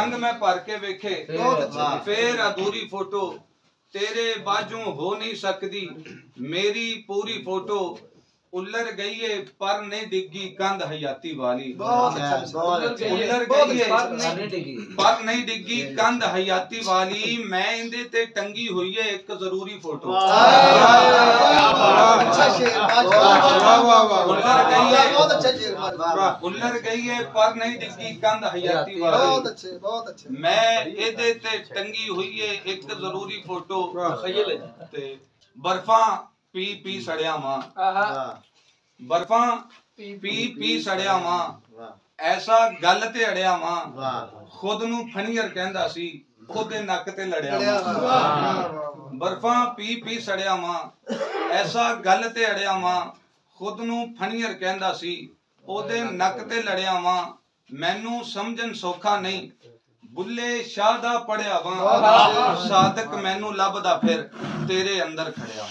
संग मैं भर के वेखे फिर अधूरी फोटो तेरे बाजू हो नहीं सकती मेरी पूरी फोटो उल्लर गई है पर नहीं डिग्गी कंध हयाती वाली उल्लर गई है पर नहीं डिग्गी कंध हयाती वाली मैं इंदे ते टंगी हुई है एक जरूरी फोटो उल्लर गई है पर नहीं डिग्गी कंध हयाती वाली मैं इंदे ते टंगी हुई है एक जरूरी फोटो ते बर्फा पी पी सड़िया मां बर्फा पी पी सड़िया मां ऐसा गल ते अड़िया मां खुद नू फनीयर कहंदा सी ओदे नक ते लड़िया मां बर्फा पी पी सड़िया मां ऐसा गल ते अड़िया मां खुद नू फनीयर कहंदा सी ओदे नक ते लड़िया मां मैनू समझन सौखा नहीं बुल्ले शाह दा पढ़िया वां सादक मैनू लभदा फिर तेरे अंदर खड़िया।